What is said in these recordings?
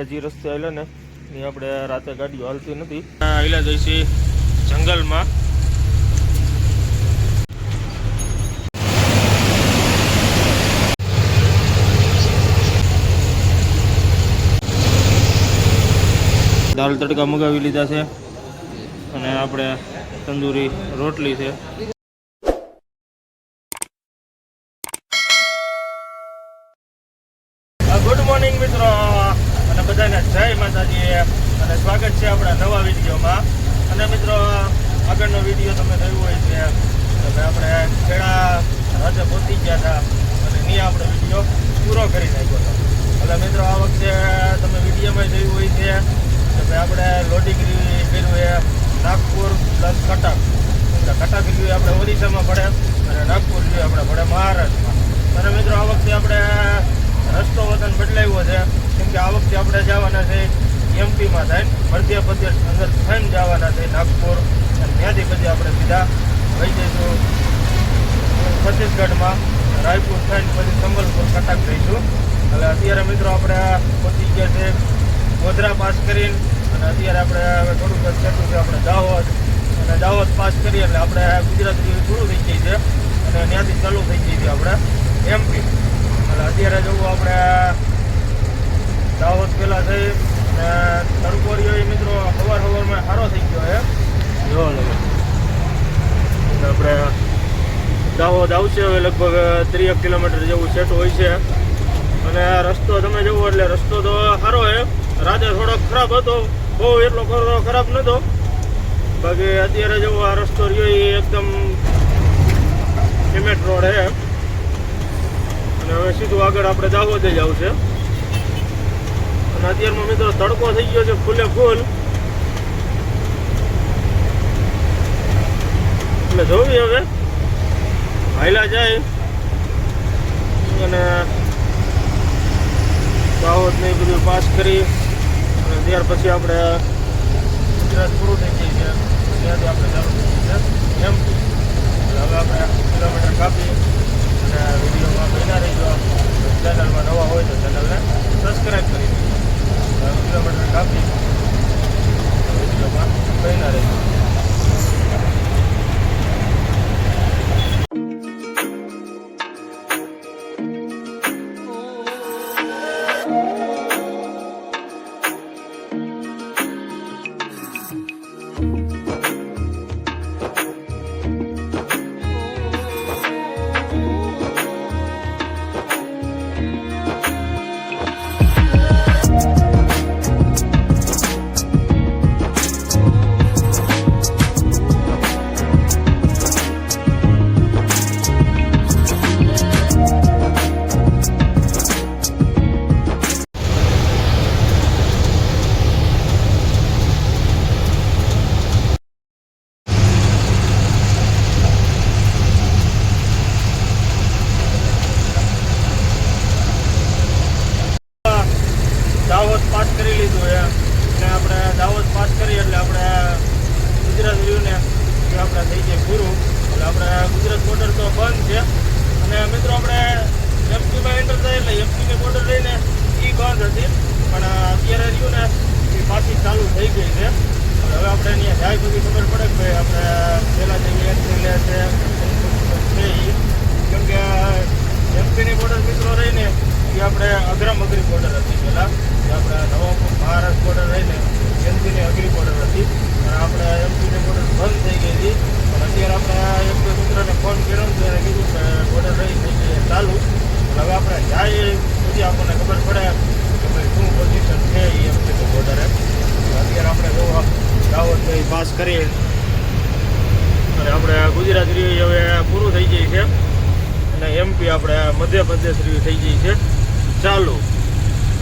આપણે જે રસ્તે આવેલા ને એ આપણે રાતે ગાડીઓ હાલતી નથી. આવેલા જઈશી જંગલમાં. દાલ તડકા મગાવી લીધા છે અને આપણે તંદૂરી રોટલી છે. ગુડ મોર્નિંગ મિત્રો અને બધાને જય માતાજી અને સ્વાગત છે આપણા નવા વિડીયોમાં. અને મિત્રો આગળનો વિડીયો તમે જોયું હોય છે આપણે ખેડા રાજે પહોંચી ગયા હતા અને ત્યાં આપણે વિડીયો પૂરો કરી નાખ્યો હતો. એટલે મિત્રો આ વખતે તમે વિડીયોમાં જોયું હોય છે કે આપણે લોડિંગ કર્યું એ નાગપુર પ્લસ કટક. કટક રહ્યું આપણે ઓરિસ્સામાં પડે અને નાગપુર રહ્યું આપણે પડે મહારાષ્ટ્રમાં. અને મિત્રો આ વખતે આપણે રસ્તો વતન બદલાવ્યો છે કેમ કે આ વખતે આપણે જવાના છે એમપીમાં થઈને મધ્યપ્રદેશ અંદર થઈને જવાના છે નાગપુર. અને ત્યાંથી પછી આપણે સીધા વહી જઈશું છત્તીસગઢમાં રાયપુર થઈને પછી સંબલપુર કટક જઈશું. એટલે અત્યારે મિત્રો આપણે પહોંચી ગયા છે ગોધરા પાસ કરીને અને અત્યારે આપણે હવે થોડુંક સેટું છે આપણે દાહોદ. અને દાહોદ પાસ કરીએ એટલે આપણે ગુજરાત પૂરું થઈ ગઈ છે અને ત્યાંથી ચાલુ થઈ ગઈ છે આપણે એમપી. એટલે અત્યારે જવું આપણે દાહોદ પહેલાં થઈ અને તડકો રહ્યો એ મિત્રો સવારમાં સારો થઈ ગયો છે જોવા લાગે. આપણે દાહોદ આવશે હવે લગભગ 30 કિલોમીટર જેવું સેટ હોય છે. અને રસ્તો તમે જુઓ એટલે રસ્તો તો સારો છે. રાતે થોડોક ખરાબ હતો, બહુ એટલો ખરાબ નહોતો. બાકી અત્યારે જુઓ આ રસ્તો રહ્યો એ એકદમ સિમેન્ટ રોડ છે અને હવે સીધું આગળ આપણે દાહોદ જ આવશે. અને અત્યારમાં મિત્રો તડકો થઈ ગયો છે ફૂલે ફૂલ. એટલે જોવી હવે હાઈલા જાય અને દાહોદ ને બધું પાસ કરી અને ત્યાર પછી આપણે ગુજરાત પૂરું થઈ જાય છે. ત્યાંથી આપણે ચાલુ થઈ છે એમ. હવે આપણે કિલોમીટર કાપી અને વિડીયોમાં બન્યા રહીજો. ચેનલમાં નવા હોય તો ચેનલને સબસ્ક્રાઈબ કરી દઈએ. કિલોમીટર કાપી વિડીયોમાં બન્યા રહીજો. દાહોદ પાસ કરી લીધું છે અને આપણે દાહોદ પાસ કરીએ એટલે આપણે ગુજરાત રહ્યું ને એ આપણે થઈ જાય પૂરું. એટલે આપણે ગુજરાત બોર્ડર તો બંધ છે અને મિત્રો આપણે એમપીમાં એન્ટર થાય એટલે એમપીની બોર્ડર રહીને એ બંધ હતી પણ અત્યારે રહ્યું ને એ પાછી ચાલુ થઈ ગઈ છે. હવે આપણે અહીંયા જાય પછી ખબર પડે કે ભાઈ આપણે પહેલાં જેવી એન્ટ્રી લે છે કેમ કે એમપીની બોર્ડર મિત્રો રહીને એ આપણે અગ્રમ અગ્રી બોર્ડર હતી પહેલાં. આપણે નવાપુર મહારાષ્ટ્ર બોર્ડર રહીને એમપીની અગ્રી બોર્ડર હતી અને આપણે એમપીની બોર્ડર બંધ થઈ ગઈ હતી. પણ અત્યારે આપણે એક મિત્રને ફોન કર્યો તો એને કીધું કે બોર્ડર રહી થઈ ગઈ ચાલુ. હવે આપણે જાય પછી આપણને ખબર પડે કે ભાઈ શું પોઝિશન છે એ એમપીની બોર્ડરે. અત્યારે આપણે જો દાહોદ પાસ કરીએ અને આપણે ગુજરાત રહ્યું હવે પૂરું થઈ જાય છે અને એમપી આપણે મધ્યપ્રદેશ રહ્યું થઈ જાય છે ચાલુ.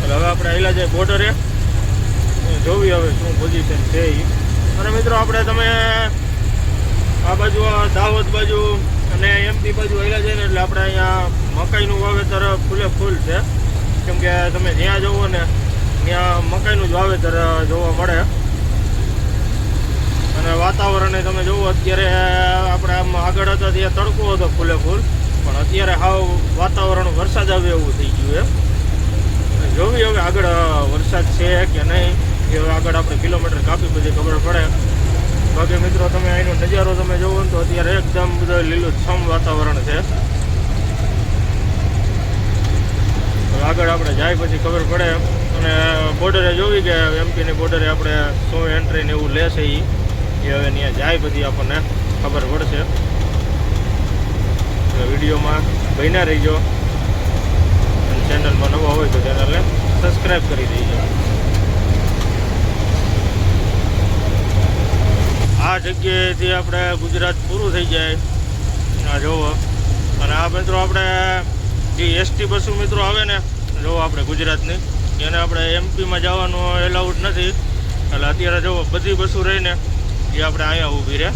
એટલે હવે આપણે આવેલા જાય બોર્ડરે જોવી હવે શું પોઝિશન છે એ. અને મિત્રો આપણે તમે આ બાજુ દાહોદ બાજુ અને એમપી બાજુ આવેલા જાય ને એટલે આપણે અહીંયા મકાઈનું વાવેતર ફૂલે ફૂલ છે કેમ કે તમે જ્યાં જવો ને ત્યાં મકાઈનું જ વાવેતર જોવા મળે. અને વાતાવરણ તમે જુઓ અત્યારે આપણે આમ આગળ હતા ત્યાં તડકો હતો ફૂલે ફૂલ પણ અત્યારે હાવ વાતાવરણ વરસાદ આવે એવું થઈ ગયું છે. જોવી હવે આગળ વરસાદ છે કે નહીં એ હવે આગળ આપણે કિલોમીટર કાપી પછી ખબર પડે. બાકી મિત્રો તમે અહીંનો નજારો તમે જોવો ને તો અત્યારે એકદમ બધું લીલુંછમ વાતાવરણ છે. આગળ આપણે જાય પછી ખબર પડે. અને બોર્ડરે જોવી કે એમપીની બોર્ડરે આપણે શું એન્ટ્રી ને એવું લેશે એ હવે ત્યાં જાય પછી આપણને ખબર પડશે. વિડીયોમાં બન્યા રહીજો. ચેનલમાં નવા હોય તો ચેનલને સબસ્ક્રાઈબ કરી દેજો. આ જગ્યાએથી આપણે ગુજરાત પૂરું થઈ જાય આ જોવો. અને આ મિત્રો આપણે જે એસટી બસો મિત્રો આવે ને જોવો આપણે ગુજરાતની એને આપણે એમપીમાં જવાનું એલાઉડ નથી. એટલે અત્યારે જોવો બધી બસો રહીને એ આપણે અહીંયા ઊભી રહે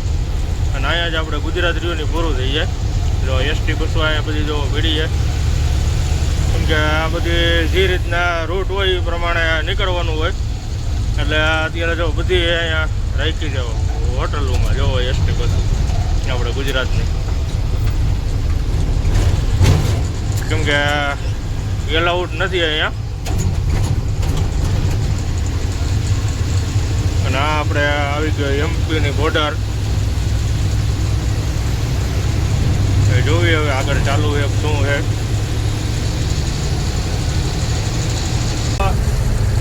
અને અહીંયા જ આપણે ગુજરાત રહ્યુંની પૂરું થઈ જાય. જો એસટી બસો અહીંયા બધી જો ભીડી છે કેમ કે આ બધી જે રીતના રૂટ હોય એ પ્રમાણે નીકળવાનું હોય. એટલે અત્યારે જો બધી અહીંયા રાખી છે હોટલોમાં જોવો એસટી બસો આપણે ગુજરાતની. કેમ કે એલાઉડ નથી અહીંયા. અને આ આપણે આવી ગયો એમપીની બોર્ડર. જોઈએ હવે આગળ ચાલુ છે શું છે.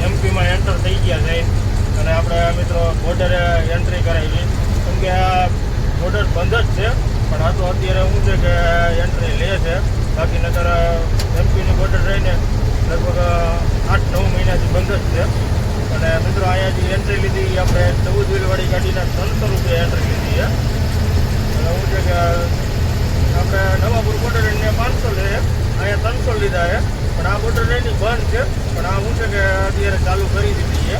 એમપીમાં એન્ટર થઈ ગયા છે અને આપણે મિત્રો બોર્ડરે એન્ટ્રી કરાવી. કેમ કે આ બોર્ડર બંધ જ છે પણ આ તો અત્યારે શું છે કે એન્ટ્રી લે છે. બાકી નગર એમપીની બોર્ડર રહીને લગભગ 8-9 મહિનાથી બંધ જ છે. અને મિત્રો અહીંયા જે એન્ટ્રી લીધી આપણે 14 વ્હીલવાળી ગાડીના 300 રૂપિયા એન્ટ્રી લીધી છે. અને શું છે કે આપણે નવાપુર બોર્ડર એને 500 લે અહીંયા 300 લીધા છે. પણ આ બોર્ડર એની બંધ છે પણ આ શું છે કે અત્યારે ચાલુ કરી દીધી છે.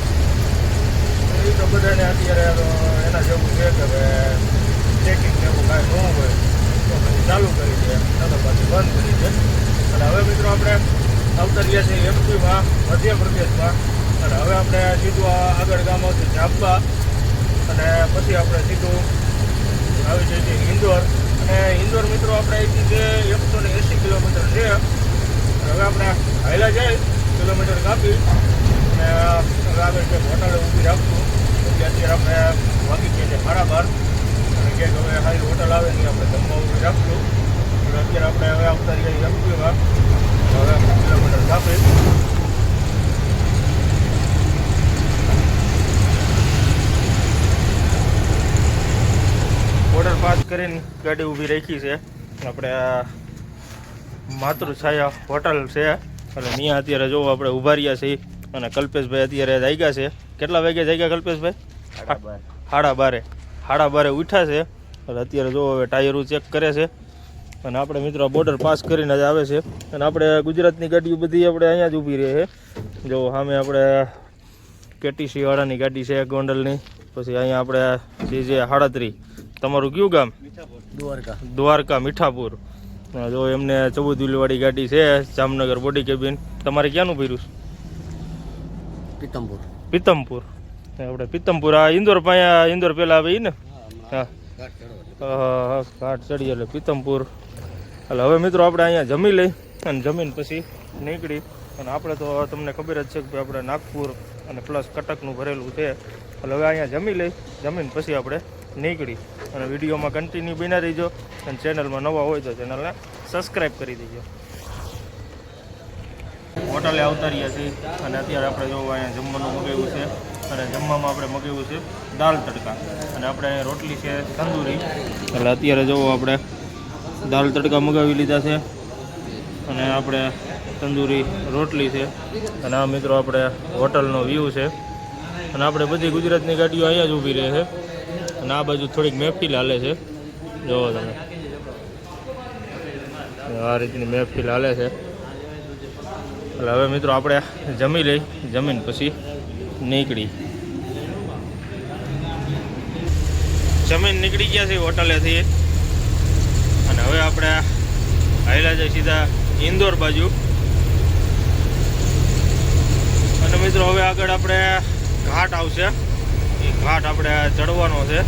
એ તો બધાને અત્યારે એના જેવું છે કે હવે ચેકિંગ જેવું કાંઈ ન હોય તો પછી ચાલુ કરી દે નગર પાછી બંધ કરી દે. અને હવે મિત્રો આપણે આવતા રહ્યા છીએ એમપીમાં મધ્યપ્રદેશમાં. અને હવે આપણે સીધું આગળ ગામ આવતું જાંબા અને પછી આપણે સીધું આવી જઈએ છીએ ઇન્દોર. અને ઇન્દોર મિત્રો આપણે અહીંથી જે 180 કિલોમીટર છે. હવે આપણે હાઈલા જાય કિલોમીટર કાપી અને હવે આગળ જે હોટલે ઊભી રાખશું. એટલે અત્યારે આપણે વાગી ગયા છે 12:30 અને ક્યાંક હવે સારી હોટલ આવે ને આપણે જમવા ઊભી રાખશું. એટલે અત્યારે આપણે હવે આવતા રહીએ એમપીમાં. હવે આપણે કિલોમીટર કાપી બોર્ડર પાસ કરીને ગાડી ઊભી રાખી છે. આપણે માતૃછાયા હોટલ છે એટલે ત્યાં અત્યારે જોવો આપણે ઊભા રહ્યા છીએ. અને કલ્પેશભાઈ અત્યારે જાગ્યા છે. કેટલા વાગ્યા જાગ્યા કલ્પેશભાઈ? 12:30 ઉઠ્યા છે. એટલે અત્યારે જોવો હવે ટાયરો ચેક કરે છે. અને આપણે મિત્રો બોર્ડર પાસ કરીને જ આવે છે. અને આપણે ગુજરાતની ગાડીઓ બધી આપણે અહીંયા જ ઊભી રહે છે. જો સામે આપણે કેટીસી વાળાની ગાડી છે ગોંડલની. પછી અહીંયા આપણે જે 37. તમારું કયું ગામ? દ્વારકા મીઠાપુર. જો એમને 14 વ્હીલવાળી ગાડી છે જામનગર બોડી કેબિન. તમારે ક્યાંનું ભર્યું? પિતમપુર. આપણે પિતમપુર આ ઇન્દોર પાયા ઇન્દોર પહેલાં આવે એ ને? હા ઘાટ ચડી એટલે પિતમપુર. એટલે હવે મિત્રો આપણે અહીંયા જમી લઈ અને જમીન પછી નીકળી. અને આપણે તો તમને ખબર જ છે કે આપણે નાગપુર અને પ્લસ કટકનું ભરેલું છે. એટલે હવે અહીંયા જમી લઈ જમીન પછી આપણે નીકળી. અને વિડીયોમાં કન્ટિન્યુ બન્યા રહીજો. અને ચેનલમાં નવા હોય તો ચેનલને સબસ્ક્રાઈબ કરી દેજો. હોટલે આવતા રહ્યા છીએ અને અત્યારે આપણે જો અહીંયા જમવાનું મગાવ્યું છે. અને જમવામાં આપણે મગાવ્યું છે દાલ તડકા. અને આપણે રોટલી છે તંદૂરી. એટલે અત્યારે જોવો આપણે દાલ તડકા મગાવી લીધા છે અને આપણે તંદૂરી રોટલી છે. અને આ મિત્રો આપણે હોટલનો વ્યૂ છે. અને આપણે બધી ગુજરાતની ગાડીઓ અહીંયા જ ઊભી રહે છે. અને આ બાજુ થોડીક મહેફિલ હાલે છે. જોવો તમે આ રીતની મહેફિલ હાલે છે. એટલે હવે મિત્રો આપણે જમી લઈ જમીન પછી નીકળી. જમીન નીકળી ગયા છે હોટલેથી. અને હવે આપણે હાઈલા જઈ સીધા ઇન્દોર બાજુ. અને મિત્રો હવે આગળ આપણે ઘાટ આવશે. એ ઘાટ આપણે ચડવાનો છે.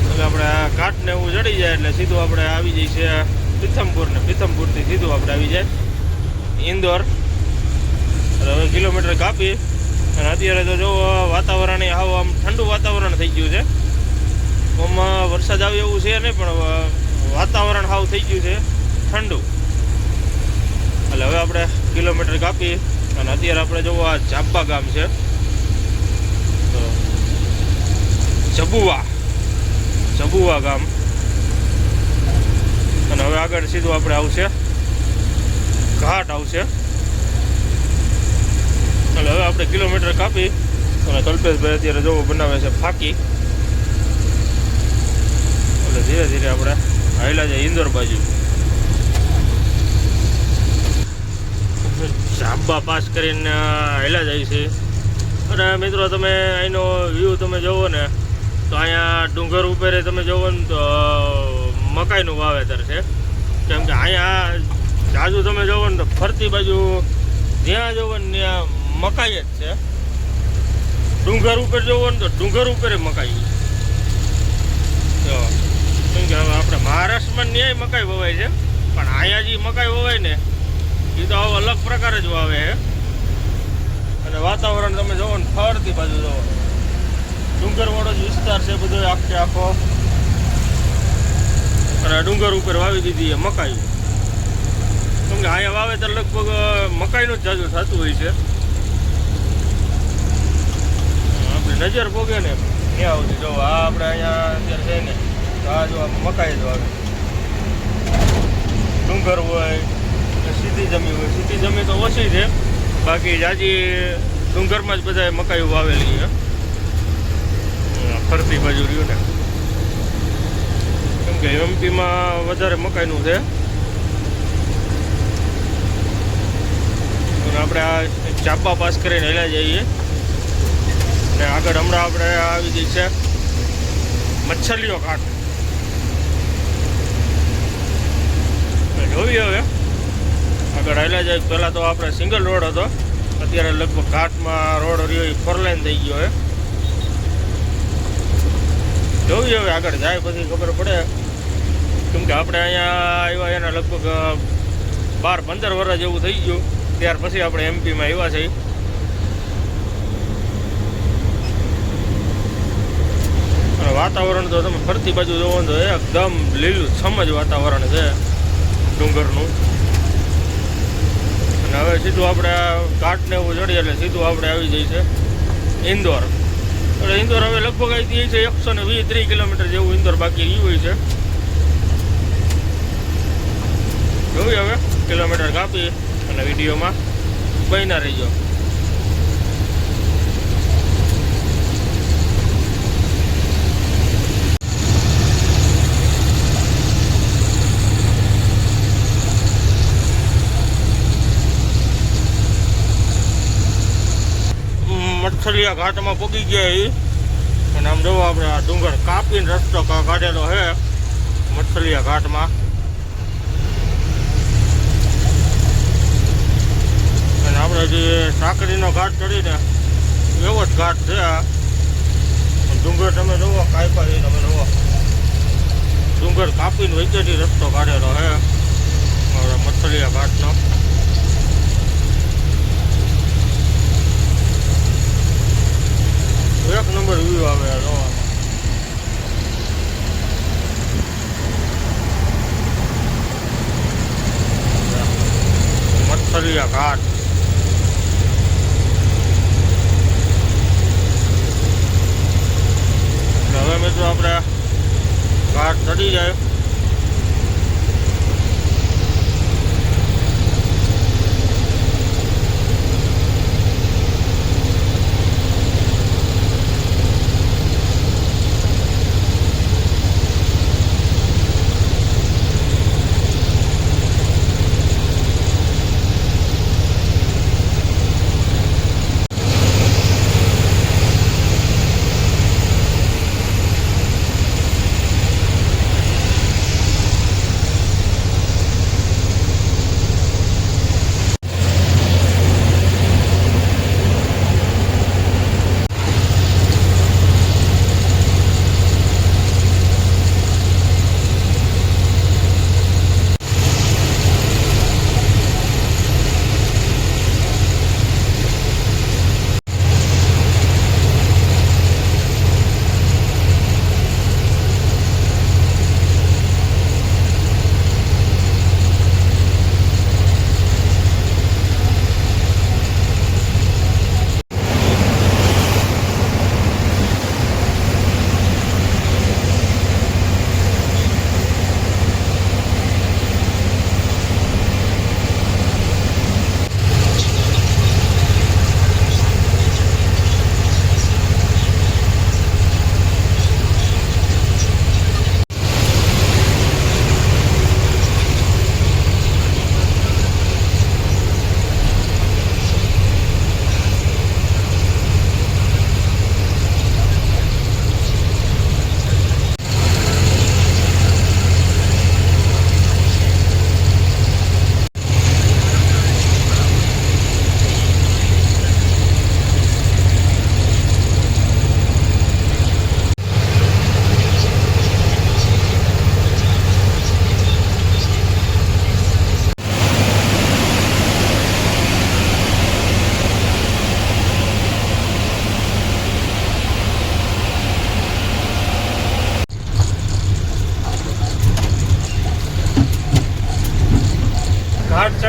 એટલે આપણે ઘાટને એવું ચડી જાય એટલે સીધું આપણે આવી જઈએ પિથમપુર. ને પિથમપુરથી સીધું આપણે આવી જાય ઇન્દોર. હવે કિલોમીટર કાપી અને અત્યારે તો જો વાતાવરણ હાવ આમ ઠંડુ વાતાવરણ થઈ ગયું છે. આમાં વરસાદ આવે એવું છે નહીં, પણ વાતાવરણ હાવ થઈ ગયું છે ઠંડુ. એટલે હવે આપણે કિલોમીટર કાપી અને અત્યારે આપણે જોવો આ જાંબા ગામ છે, જબુવા ગામ. અને હવે આગળ સીધું આપણે આવશે ઘાટ આવશે. એટલે હવે આપણે કિલોમીટર કાપી અને કલ્પેશભાઈ અત્યારે જોવો બનાવે છે ફાકી. એટલે ધીરે ધીરે આપણે હાલ્યા જાય ઇન્દોર બાજુ. જાંબા પાસ કરીને હાલ્યા જાય છે. અને મિત્રો તમે અહીંનો વ્યૂ તમે જોવો ને તો અહીંયા ડુંગર ઉપર તમે જોવો ને તો મકાઈનું વાવેતર છે. કેમ કે અહીંયા જાજુ તમે જોવો ને તો ફરતી બાજુ જ્યાં જોવો ને ત્યાં મકાઈ જ છે. ડુંગર ઉપર જોવો ને તો ડુંગર ઉપર મકાઈ. કેમ કે હવે આપણે મહારાષ્ટ્રમાં ન્યાય મકાઈ વવાય છે, પણ અહીંયા જે મકાઈ વવાય ને એ તો આવો અલગ પ્રકાર જ વાવે છે. અને વાતાવરણ તમે જોવો ને ફરતી બાજુ જોવો ડુંગરવાળો જ વિસ્તાર છે બધો આખો. અને ડુંગર ઉપર વાવી દીધી છે મકાઈ. કેમ કે અહીંયા વાવેતર લગભગ મકાઈનું જ જાજુ થતું હોય છે. આપણે નજર પોગે ને ત્યાં સુધી જો આ આપણે અહીંયા અત્યારે છે ને તો આ જો મકાઈ જ વાવે. ડુંગર હોય સીધી જમીન હોય, સીધી જમીન તો ઓછી છે, બાકી જાજી ડુંગરમાં જ બધા મકાઈ વાવેલી છે ફરતી બાજુ રહ્યું ને. કેમ કે એમપીમાં વધારે મકાઈનું છે. અને આપણે આ ચાપા પાસ કરીને હેલા જઈએ ને આગળ હમણાં આપણે આવી જઈ છે મચ્છલીઓ ઘાટ. જોઈએ હવે આગળ હેલા જાય. પહેલાં તો આપણે સિંગલ રોડ હતો, અત્યારે લગભગ ઘાટમાં રોડ રહ્યો એ 4 લાઈન થઈ ગયો. જોઈએ હવે આગળ જાય પછી ખબર પડે. કેમ કે આપણે અહીંયા આવ્યા એના લગભગ 12-15 વર્ષ જેવું થઈ ગયું, ત્યાર પછી આપણે એમપીમાં આવ્યા છે. અને વાતાવરણ તો તમે ફરતી બાજુ જોવો તો એકદમ લીલું છમ જ વાતાવરણ છે ડુંગરનું. અને હવે સીધું આપણે ઘાટને એવું ચડીએ એટલે સીધું આપણે આવી જઈએ છે ઇન્દોર. એટલે ઇન્દોર હવે લગભગ અહીંથી છે 120-130 કિલોમીટર જેવું ઇન્દોર બાકી રહ્યું હોય છે. જોઈએ હવે કિલોમીટર કાપી અને વિડીયોમાં બન્યા રહીજો. મચ્છલીયા ઘાટમાં પગી ગયા અને આમ જોવો આપણે આ ડુંગર કાપીને રસ્તો કાઢેલો છે મચ્છલીયા ઘાટમાં. અને આપણે જે સાકરીનો ઘાટ ચડીને એવો જ ઘાટ છે આ. ડુંગર તમે જોવો કાપ્યા છે, તમે જોવો ડુંગર કાપીને વચ્ચેથી રસ્તો કાઢેલો છે મચ્છલીયા ઘાટનો. એક નંબર વ્યૂ આવે જોવા. મચ્છલીયા ઘાટ. હવે મિત્રો આપણે ઘાટ ચડી જાય.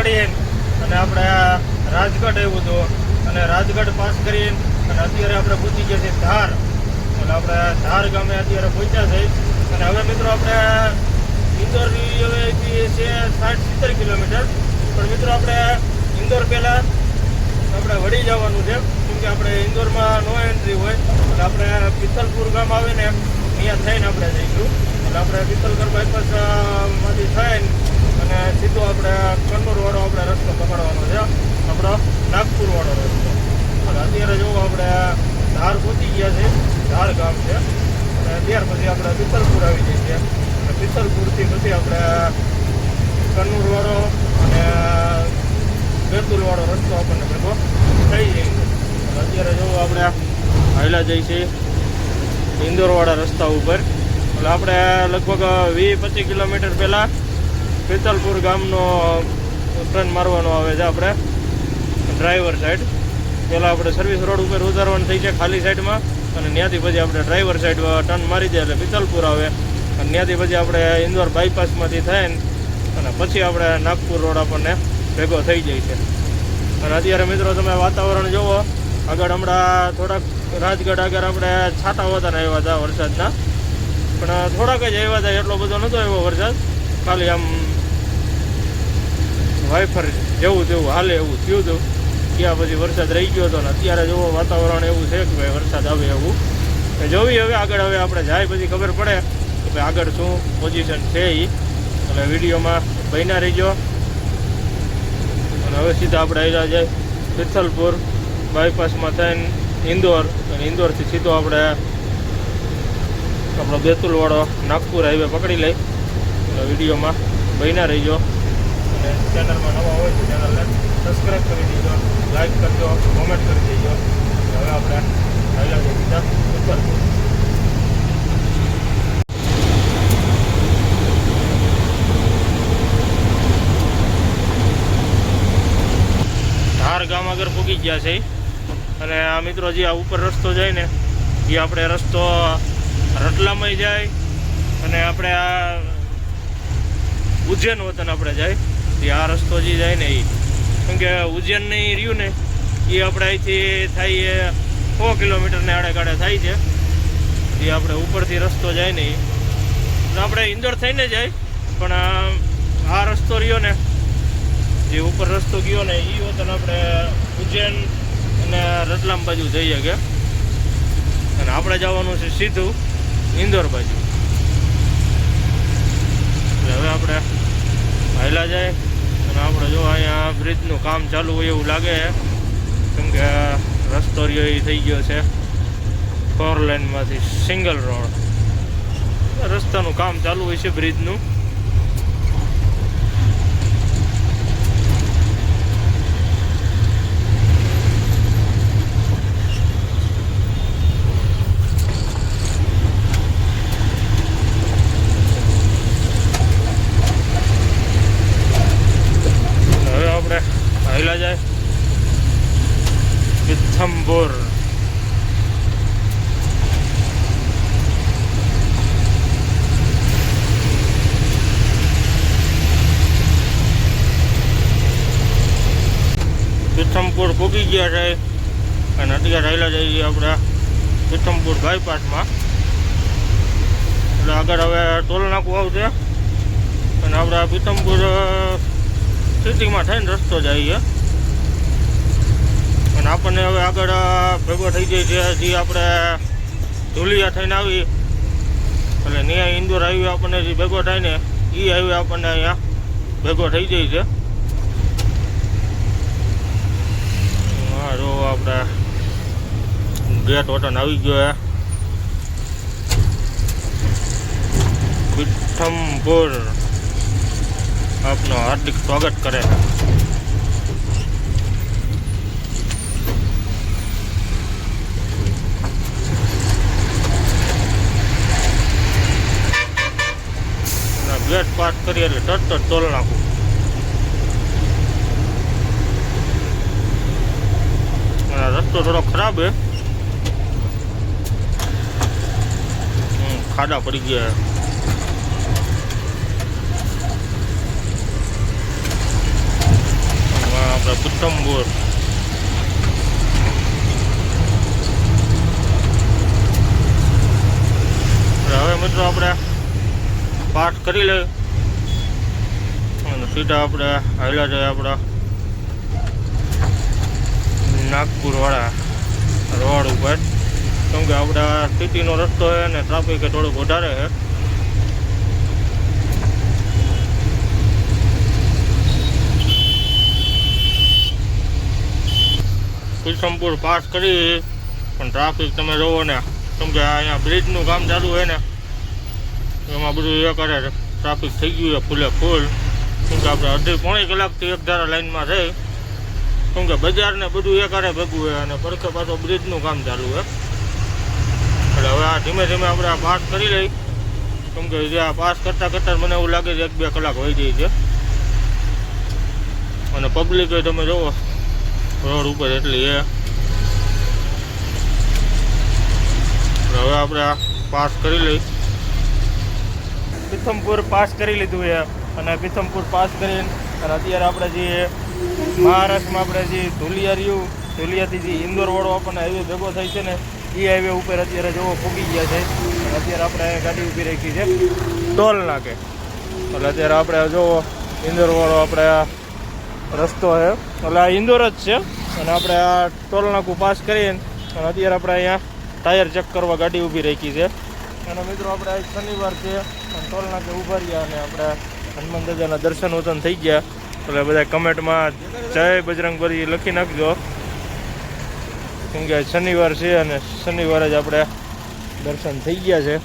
કરીને અને આપણે રાજગઢ આવ્યું હતું અને રાજગઢ પાસ કરીને અને અત્યારે આપણે પહોંચી ગયા છીએ ધાર. એટલે આપણે ધાર ગામે અત્યારે પહોંચ્યા છે અને હવે મિત્રો આપણે ઇન્દોરની હવે છે 60-70 કિલોમીટર. પણ મિત્રો આપણે ઇન્દોર પહેલાં આપણે વળી જવાનું છે કેમ કે આપણે ઇન્દોરમાં નો એન્ટ્રી હોય એટલે આપણે પિત્તલપુર ગામ આવે ને ત્યાં થઈને આપણે જઈશું. એટલે આપણે પિત્તલગઢ બાયપાસમાંથી થઈને અને સીધો આપણે કન્નૂરવાળો આપણે રસ્તો પકડવાનો છે, આપણો નાગપુરવાળો રસ્તો. એટલે અત્યારે જો આપણે ધાર પહોંચી ગયા છે, ધાર ગામ છે અને ત્યાર પછી આપણે પિત્તલપુર આવી જઈએ છીએ. અને પિત્તલપુરથી પછી આપણે કન્નૂરવાળો અને બેતુલવાળો રસ્તો આપણને ભેગો થઈ જાય છે. અત્યારે જો આપણે હાઈલા જઈએ છીએ ઇન્દોરવાળા રસ્તા ઉપર. એટલે આપણે લગભગ 20-25 કિલોમીટર પહેલાં પિત્તલપુર ગામનો ટર્ન મારવાનો આવે છે આપણે ડ્રાઈવર સાઈડ. પહેલાં આપણે સર્વિસ રોડ ઉપર ઉતારવાનું થઈ છે ખાલી સાઈડમાં અને ત્યાંથી પછી આપણે ડ્રાઈવર સાઈડ ટર્ન મારી દઈએ એટલે પિત્તલપુર આવે અને ત્યાંથી પછી આપણે ઇન્દોર બાયપાસમાંથી થઈને અને પછી આપણે નાગપુર રોડ આપણને ભેગો થઈ જાય છે. અને અત્યારે મિત્રો તમે વાતાવરણ જુઓ, આગળ હમણાં થોડાક રાજગઢ આગળ આપણે છાંટા હોતાના આવ્યા હતા વરસાદના, પણ થોડાક જ આવ્યા હતા, એટલો બધો નહોતો આવ્યો વરસાદ, ખાલી આમ વાઇફર જેવું તેવું હાલે એવું થયું હતું. ત્યાં પછી વરસાદ રહી ગયો હતો ને અત્યારે જુઓ વાતાવરણ એવું છે કે ભાઈ વરસાદ આવે એવું જોવી. હવે આગળ હવે આપણે જાય પછી ખબર પડે કે ભાઈ આગળ શું પોઝિશન છે એ. એટલે વિડીયોમાં બન્યા રહીજો. અને હવે સીધા આપણે આવ્યા જાય પિત્તલપુર બાયપાસમાં થઈને ઇન્દોર અને ઇન્દોરથી સીધો આપણે આપણો બેતુલવાળો નાગપુર હાઈવે પકડી લઈ. એટલે વિડીયોમાં બન્યા રહીજો અને ચેનલમાં નવા હોય તો ચેનલને સબસ્ક્રાઈબ કરી દેજો, લાઈક કરજો, કોમેન્ટ કરી દેજો. હવે આપણે આવ્યા જઈએ સીધા પિત્તલપુર. ધાર ગામ આગળ પૂગી ગયા છે અને આ મિત્રો જે આ ઉપર રસ્તો જાય ને એ આપણે રસ્તો રતલામય જાય અને આપણે આ ઉજ્જૈન વતન આપણે જાય એ આ રસ્તો જે જાય ને એ, કેમ કે ઉજ્જૈન નહીં રહ્યું ને એ આપણે અહીંથી થાય 100 કિલોમીટરને આડે થાય છે. એ આપણે ઉપરથી રસ્તો જાય ને એ આપણે ઇન્દોર થઈને જાય, પણ આ રસ્તો રહ્યો ને જે ઉપર રસ્તો ગયો ને એ વતન આપણે ઉજ્જૈન અને રતલામ બાજુ જઈએ કે અને આપણે જવાનું છે સીધું ઇન્દોર બાજુ. એટલે હવે આપણે હાઈલા જાય અને આપણે જો અહીંયા બ્રિજનું કામ ચાલુ હોય એવું લાગે કેમ કે રસ્તો રહ્યો એ થઈ ગયો છે 4 લાઇનમાંથી સિંગલ રોડ. રસ્તાનું કામ ચાલુ હોય છે બ્રિજનું. હાઈલા જાય પિત્થમપુર. પિત્થમપુર પૂગી ગયા છે અને અત્યારે હાઈલા જઈએ આપણે પિત્થમપુર બાયપાસમાં. એટલે આગળ હવે ટોલ નાકું આવશે અને આપણે પિત્થમપુર સિટીમાં થઈને રસ્તો જઈએ અને આપણને હવે આગળ ભેગો થઈ જાય છે જે આપણે ધુલિયા થઈને આવી એટલે ત્યાં ઇન્દોર હાઈવે આપણને જે ભેગો થાય ને એ હાઈવે આપણને અહીંયા ભેગો થઈ જાય છે. હા જો આપણે ગેટ વતન આવી ગયો પિત્થમપુર. આપનું હાર્દિક સ્વાગત કરે. ગેટ પાસ કરીએ એટલે તરત જ ટોલ નાખું. રસ્તો થોડો ખરાબ હે, ખાડા પડી ગયા. આપણે પીથમપુર. હવે મિત્રો આપણે પાસ કરી લઈએ અને સીધા આપણે હાલ્યા જાય આપણા નાગપુર વાળા રોડ ઉપર. કેમ કે આપણા સિટીનો રસ્તો છે ને ટ્રાફિક થોડુંક વધારે છે. પીથમપુર પાસ કરી પણ ટ્રાફિક તમે જોવો ને, કેમ કે અહીંયા બ્રિજનું કામ ચાલુ હોય ને એમાં બધું એ કરે ટ્રાફિક થઈ ગયું છે ફૂલે ફૂલ. કેમ કે આપણે અડધી પોણી કલાકથી એક ધારા લાઈનમાં થઈ, કેમ કે બજારને બધું એ કરે ભેગું હોય અને પડખે પાછો બ્રિજનું કામ ચાલુ હોય. એટલે હવે આ ધીમે ધીમે આપણે આ પાસ કરી લઈ, કેમ કે જે આ પાસ કરતાં કરતાં મને એવું લાગે છે 1-2 કલાક વહી જાય છે. અને પબ્લિક તમે જોવો રોડ ઉપર એટલી એ. હવે આપણે આ પાસ કરી લઈ. પીથમપુર પાસ કરી લીધું છે અને પીથમપુર પાસ કરીને અને અત્યારે આપણે જે મહારાષ્ટ્રમાં આપણે જે ધુલિયાથી જે ઇન્દોર વાળો આપણને હાઈવે ભેગો થાય છે ને એ હાઈવે ઉપર અત્યારે જોવો પૂગી ગયા છે. અને અત્યારે આપણે ગાડી ઊભી રાખી છે ટોલ નાકે. એટલે અત્યારે આપણે જોવો ઇન્દોર વાળો આપણે આ રસ્તો છે, એટલે આ ઇન્દોર જ છે. અને આપણે આ ટોલ નાકું પાસ કરીને અને અત્યારે આપણે અહીંયા ટાયર ચેક કરવા ગાડી ઊભી રાખી છે. અને મિત્રો આપણે આજ શનિવાર છે અને ટોલ નાકે ઊભા રહ્યા અને આપણે હનુમાન દાદાના દર્શન વતન થઈ ગયા. એટલે બધા કમેન્ટમાં જય બજરંગબલી લખી નાખજો, કેમ કે શનિવાર છે અને શનિવારે જ આપણે દર્શન થઈ ગયા છે.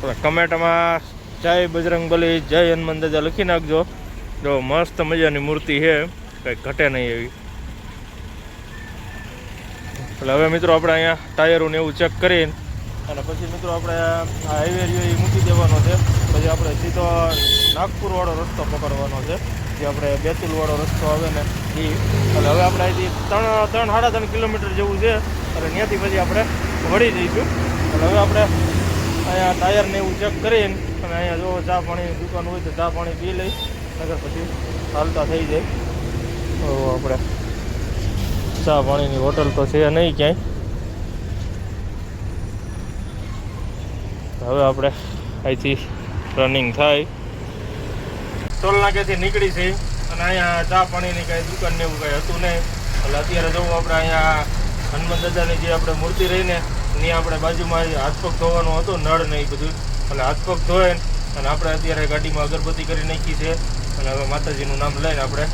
એટલે કમેન્ટમાં જય બજરંગબલી જય હનુમાન દાદા લખી નાખજો. જો મસ્ત મજાની મૂર્તિ છે, કંઈ ઘટે નહીં એવી. એટલે હવે મિત્રો આપણે અહીંયા ટાયરોને એવું ચેક કરીને અને પછી મિત્રો આપણે આ હાઈવે રહ્યો એ મૂકી દેવાનો છે. પછી આપણે સીધો નાગપુરવાળો રસ્તો પકડવાનો છે, જે આપણે બેતુલવાળો રસ્તો આવે ને એ. એટલે હવે આપણે અહીંથી 3-3.5 કિલોમીટર જેવું છે. એટલે ત્યાંથી પછી આપણે વળી જઈશું. એટલે હવે આપણે અહીંયા ટાયરને એવું ચેક કરીને અને અહીંયા જો ચા પાણીની દુકાન હોય તો ચા પાણી પી લઈ, નગર પછી હાલતા થઈ જાય. તો આપણે ચા પાણીની હોટલ તો છે નહીં ક્યાંય. હવે આપણે અહીંથી રનિંગ થાય ટોલ નાકેથી નીકળી છે અને અહીંયા ચા પાણીની કાંઈ દુકાન ને એવું કાંઈ હતું નહીં. એટલે અત્યારે જવું આપણે અહીંયા હનુમાન દાદાની જે આપણે મૂર્તિ રહીને એની આપણે બાજુમાં હાથ પગ ધોવાનો હતો, નળ ને એ બધું. એટલે હાથ પગ ધોઈને અને આપણે અત્યારે ગાડીમાં અગરબત્તી કરી નાખી છે અને હવે માતાજીનું નામ લઈને આપણે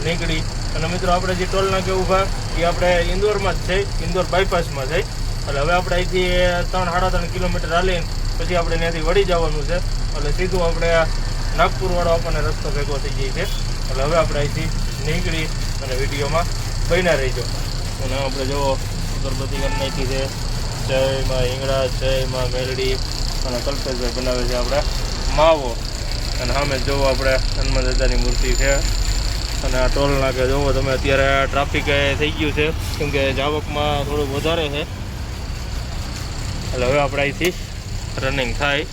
નીકળી. અને મિત્રો આપણે જે ટોલ નાકે ઊભા એ આપણે ઇન્દોરમાં જ છે, ઇન્દોર બાયપાસમાં છે. એટલે હવે આપણે અહીંથી 3-3.5 કિલોમીટર હાલીને પછી આપણે ત્યાંથી વળી જવાનું છે. એટલે સીધું આપણે નાગપુરવાળો આપણને રસ્તો ભેગો થઈ જાય છે. એટલે હવે આપણે અહીંથી નીકળી અને વિડીયોમાં બન્યા રહીજો. અને આપણે જો અગરબત્તી કરી નાખી છે, જય માં હિંગળા, જય માં મેલડી અને કલ્પેશભાઈ બનાવે છે આપણે માવો. અને સામે જોવો આપણે હનુમાન દાદાની મૂર્તિ છે. અને આ ટોલ નાકે જોવો તમે અત્યારે ટ્રાફિક થઈ ગયું છે, કેમ કે જાવકમાં થોડુંક વધારે છે. એટલે હવે આપણે અહીંથી રનિંગ થાય.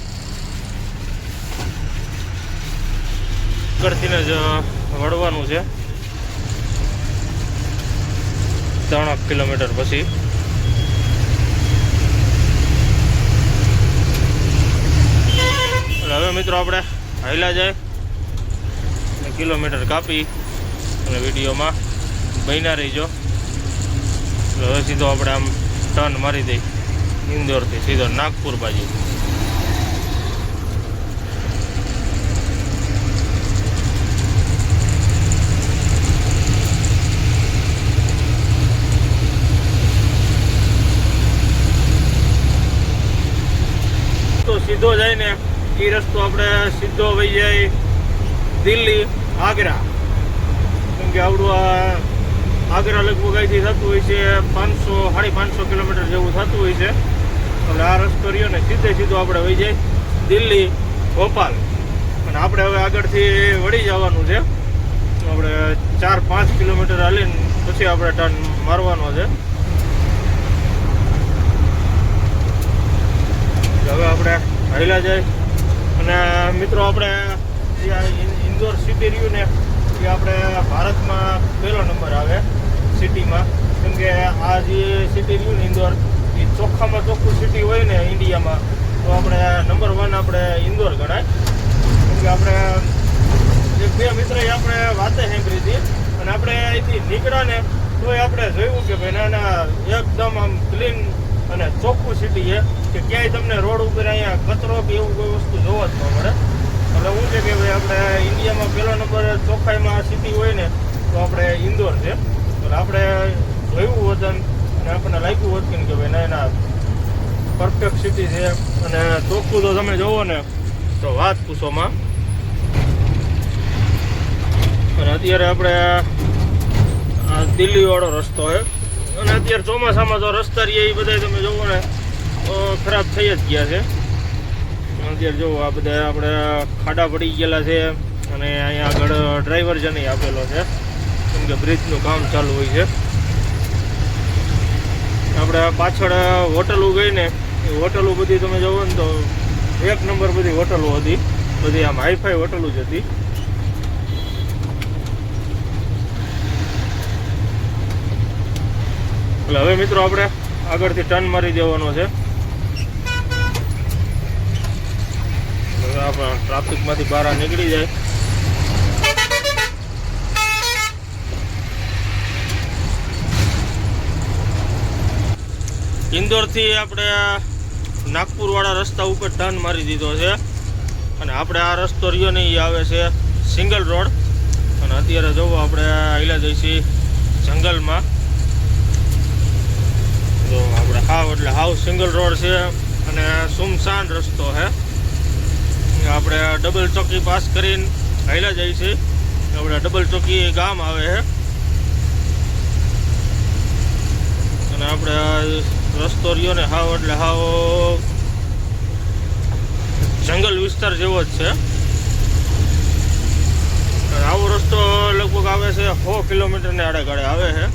આગળથીને જ વળવાનું છે 3 કિલોમીટર પછી. એટલે હવે મિત્રો આપણે હાલ્યા જાય અને કિલોમીટર કાપી અને વિડીયોમાં બન્યા રહીજો. એટલે હવે સીધો આપણે આમ ટર્ન મારી દઈ ઇન્દોરથી સીધો નાગપુર બાજુ. તો સીધો જાય ને એ રસ્તો આપણે સીધો વહી જાય દિલ્હી, આગ્રા. કેમ કે આપણું આ આગ્રા લગભગ અહીંથી થતું હોય છે 500-550 કિલોમીટર જેવું થતું હોય છે. એટલે આ રસ્તો રહ્યો ને સીધો આપણે વહી જાય દિલ્હી, ભોપાલ. અને આપણે હવે આગળથી વળી જવાનું છે. આપણે 4-5 કિલોમીટર હાલીને પછી આપણે ટર્ન મારવાનો છે. હવે આપણે હાલ્યા જાય. અને મિત્રો આપણે જે ઇન્દોર સિટી રહ્યું ને એ આપણે ભારતમાં પહેલો નંબર આવે સિટીમાં. કેમ કે આ જે સિટી રહ્યું ને ઇન્દોર, એ ચોખ્ખામાં ચોખ્ખું સિટી હોય ને ઇન્ડિયામાં, તો આપણે નંબર 1 આપણે ઇન્દોર ગણાય. કેમ કે આપણે એક બે મિત્રએ આપણે વાતે સાંભળી હતી અને આપણે અહીંથી નીકળ્યા ને તોય આપણે જોયું કે ભાઈ ના એકદમ આમ ક્લીન અને ચોખ્ખું સિટી છે, કે ક્યાંય તમને રોડ ઉપર અહીંયા કચરો કે એવું કોઈ વસ્તુ જોવા જ ન મળે. એટલે શું છે કે ભાઈ આપણે ઇન્ડિયામાં પહેલો નંબર ચોખ્ખાઈમાં સિટી હોય ને તો આપણે ઇન્દોર છે. એટલે આપણે જોયું હોત અને આપણને લાગ્યું હોત કે ભાઈ ના પરફેક્ટ સિટી છે અને ચોખ્ખું તો તમે જોવો ને તો વાત પૂછોમાં. અને અત્યારે આપણે આ દિલ્હીવાળો રસ્તો છે અને અત્યારે ચોમાસામાં તો રસ્તા રહીએ એ બધા તમે જોવો ને તો ખરાબ થઈ જ ગયા છે. અત્યારે જોવો આ બધા આપણે ખાડા પડી ગયેલા છે અને અહીંયા આગળ ડ્રાઈવર જ નહીં આપેલો છે, કેમ કે બ્રિજનું કામ ચાલુ હોય છે. આપણે પાછળ હોટલો ગઈ ને એ હોટલો બધી તમે જોવો ને તો એક નંબર બધી હોટલો હતી, બધી આમ હાઈફાઈ હોટલો જ હતી. એટલે હવે મિત્રો આપણે આગળથી ટર્ન મારી દેવાનો છે. હવે આપણે ટ્રાફિકમાંથી બહાર નીકળી જાય. ઇન્દોરથી આપણે નાગપુરવાળા રસ્તા ઉપર ટર્ન મારી દીધો છે અને આપણે આ રસ્તો રહ્યો ને એ આવે છે સિંગલ રોડ. અને અત્યારે જોવો આપણે હાલ્યા જઈશું જંગલમાં. તો આપણે એટલે હાવ સિંગલ રોડ છે અને સુમસાન રસ્તો છે. આપણે ડબલ ચોકી પાસ કરીને હાલ્યા જઈએ છીએ. આપણે ડબલ ચોકી ગામ આવે છે અને આપણે રસ્તો રહ્યો ને હાવ એટલે હાવ જંગલ વિસ્તાર જેવો જ છે. આવો રસ્તો લગભગ આવે છે 100 કિલોમીટરને આડેગાળે આવે છે.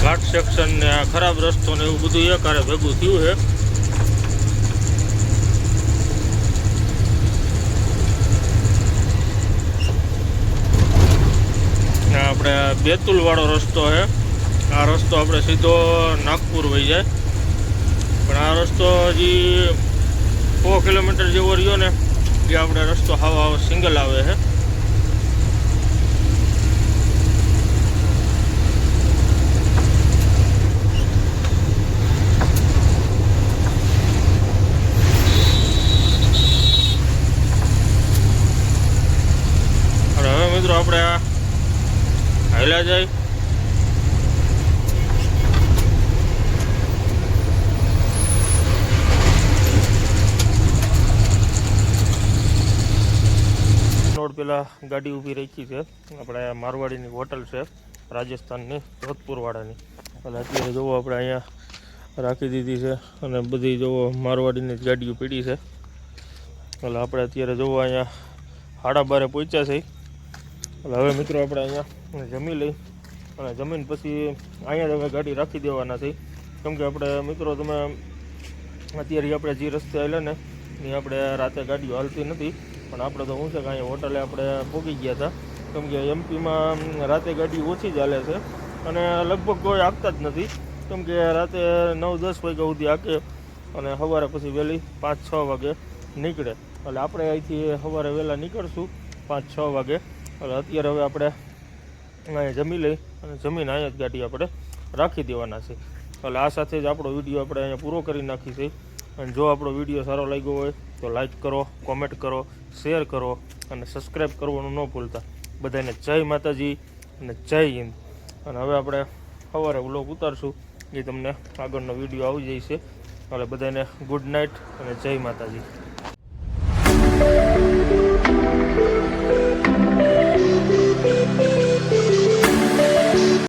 ઘાટ સેક્શન ને ખરાબ રસ્તો ને એવું બધું એક હારે ભેગું થયું છે. આપણે બેતુલ વાળો રસ્તો છે. આ રસ્તો આપણે સીધો નાગપુર વહી જાય, પણ આ રસ્તો હજી 100 કિલોમીટર જેવો રહ્યો ને એ આપણે રસ્તો હાવ સિંગલ આવે છે. મિત્રો આપણે હાલ્યા જાય. રોડ પેલા ગાડી ઊભી રાખી છે આપણે મારવાડીની હોટલ છે રાજસ્થાનની જોધપુરવાળાની. અને અત્યારે જોવો આપણે અહીંયા રાખી દીધી છે અને બધી જોવો મારવાડીની જ ગાડીઓ પડી છે. એટલે આપણે અત્યારે જોવો અહીંયા 12:30 પહોંચ્યા છે. એટલે હવે મિત્રો આપણે અહીંયા જમી લઈ અને જમીન પછી અહીંયા જ હવે ગાડી રાખી દેવાના છે. કેમ કે આપણે મિત્રો તમે અત્યારે આપણે જે રસ્તે આવેલા ને એ આપણે રાતે ગાડીઓ હાલતી નથી, પણ આપણે તો શું છે કે અહીંયા હોટલે આપણે પહોંચી ગયા હતા. કેમ કે એમપીમાં રાતે ગાડી ઓછી ચાલે છે અને લગભગ કોઈ આપતા જ નથી. કેમ કે રાતે 9-10 વાગ્યા સુધી હાકે અને સવારે પછી વહેલી 5-6 વાગે નીકળે. એટલે આપણે અહીંથી સવારે વહેલા નીકળશું 5-6 વાગે. એટલે અત્યારે હવે આપણે અહીંયા જમી લઈ અને જમીને અહીંયા જ ગાડી આપણે રાખી દેવાના છે. એટલે આ સાથે જ આપણો વિડીયો આપણે અહીંયા પૂરો કરી નાખી છે. અને જો આપણો વિડીયો સારો લાગ્યો હોય તો લાઈક કરો, કોમેન્ટ કરો, શેર કરો અને સબસ્ક્રાઈબ કરવાનું ન ભૂલતા. બધાને જય માતાજી અને જય હિન્દ. અને હવે આપણે સવારે વ્લોગ ઉતારશું, એ તમને આગળનો વિડીયો આવી જાય છે. એટલે બધાને ગુડ નાઇટ અને જય માતાજી.